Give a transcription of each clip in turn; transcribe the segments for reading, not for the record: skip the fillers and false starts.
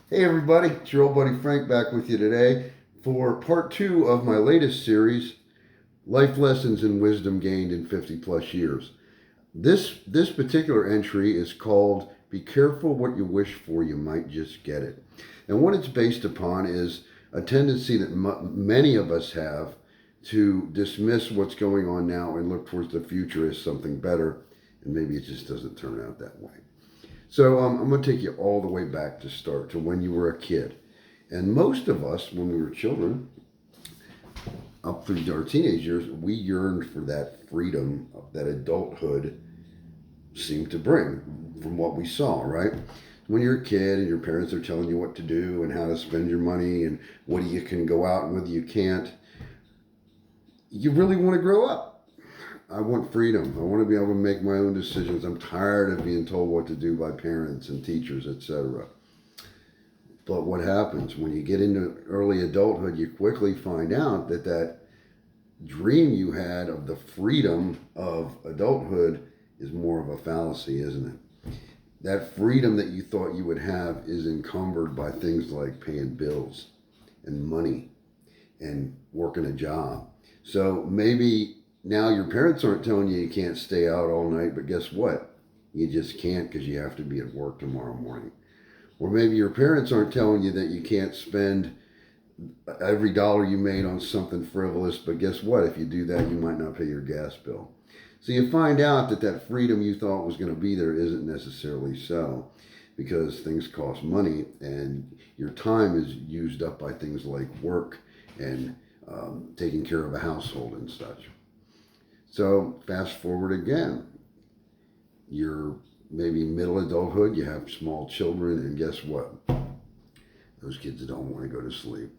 Hey everybody, it's your old buddy Frank back with you today for part two of my latest series, Life Lessons and Wisdom Gained in 50 Plus Years. This particular entry is called Be Careful What You Wish For, You Might Just Get It. And what it's based upon is a tendency that many of us have to dismiss what's going on now and look towards the future as something better, and maybe it just doesn't turn out that way. So I'm going to take you all the way back to start to when you were a kid. And most of us, when we were children, up through our teenage years, we yearned for that freedom that adulthood seemed to bring from what we saw, right? When you're a kid and your parents are telling you what to do and how to spend your money and what you can go out and whether you can't, you really want to grow up. I want freedom. I want to be able to make my own decisions. I'm tired of being told what to do by parents and teachers, etc. But what happens when you get into early adulthood, you quickly find out that that dream you had of the freedom of adulthood is more of a fallacy, isn't it? That freedom that you thought you would have is encumbered by things like paying bills and money and working a job. So maybe now your parents aren't telling you you can't stay out all night, but guess what? You just can't because you have to be at work tomorrow morning. Or maybe your parents aren't telling you that you can't spend every dollar you made on something frivolous, but guess what? If you do that, you might not pay your gas bill. So you find out that that freedom you thought was going to be there isn't necessarily so because things cost money and your time is used up by things like work and taking care of a household and such. So fast forward again, you're maybe middle adulthood, you have small children, and guess what? Those kids don't want to go to sleep.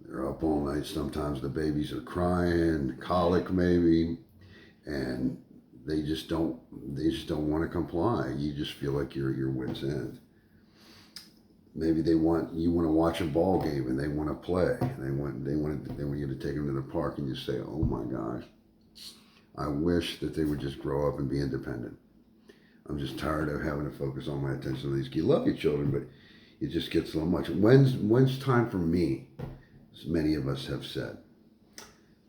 They're up all night. Sometimes the babies are crying, colic maybe, and they just don't want to comply. You just feel like you're at your wits end. Maybe you want to watch a ball game and they want to play. They want you to take them to the park and you say, "Oh my gosh, I wish that they would just grow up and be independent. I'm just tired of having to focus all my attention on these kids. You love your children, but it just gets so much. When's time for me?" As many of us have said.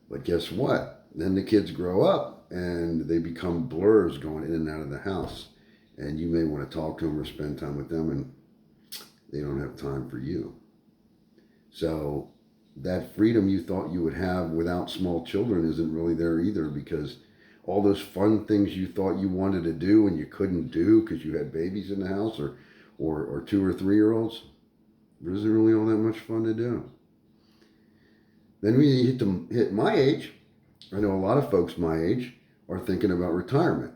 But guess what? Then the kids grow up and they become blurs going in and out of the house. And you may want to talk to them or spend time with them, and they don't have time for you. So that freedom you thought you would have without small children isn't really there either because all those fun things you thought you wanted to do and you couldn't do because you had babies in the house or 2 or 3 year olds, it isn't really all that much fun to do. Then when you hit my age, I know a lot of folks my age are thinking about retirement.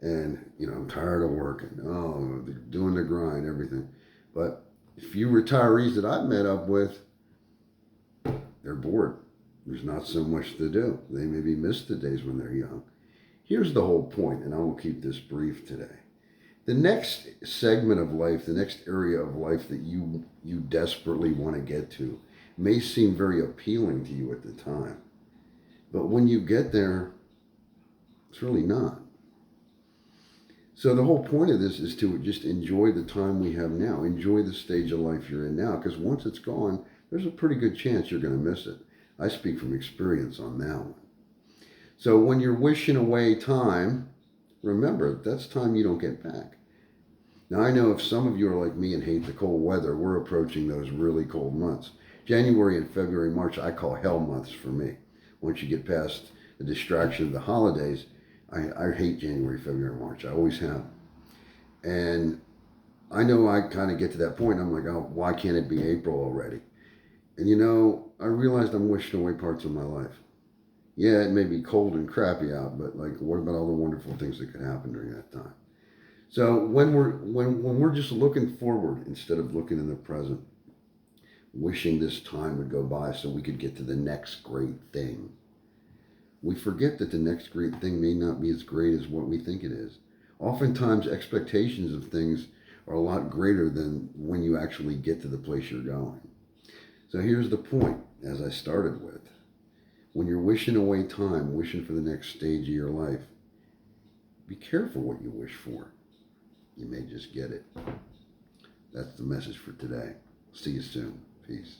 And, I'm tired of working. Oh, they're doing the grind, everything. But a few retirees that I've met up with, they're bored. There's not so much to do. They maybe miss the days when they're young. Here's the whole point, and I will keep this brief today. The next segment of life, the next area of life that you desperately want to get to may seem very appealing to you at the time. But when you get there, it's really not. So the whole point of this is to just enjoy the time we have now. Enjoy the stage of life you're in now, because once it's gone, there's a pretty good chance you're going to miss it. I speak from experience on that one. So when you're wishing away time, remember, that's time you don't get back. Now, I know if some of you are like me and hate the cold weather, we're approaching those really cold months. January and February, March, I call hell months for me. Once you get past the distraction of the holidays, I hate January, February, March. I always have. And I know I kind of get to that point. I'm like, oh, why can't it be April already? And I realized I'm wishing away parts of my life. Yeah, it may be cold and crappy out, but like, what about all the wonderful things that could happen during that time? So when we're just looking forward instead of looking in the present, wishing this time would go by so we could get to the next great thing, we forget that the next great thing may not be as great as what we think it is. Oftentimes, expectations of things are a lot greater than when you actually get to the place you're going. So here's the point, as I started with. When you're wishing away time, wishing for the next stage of your life, be careful what you wish for. You may just get it. That's the message for today. See you soon. Peace.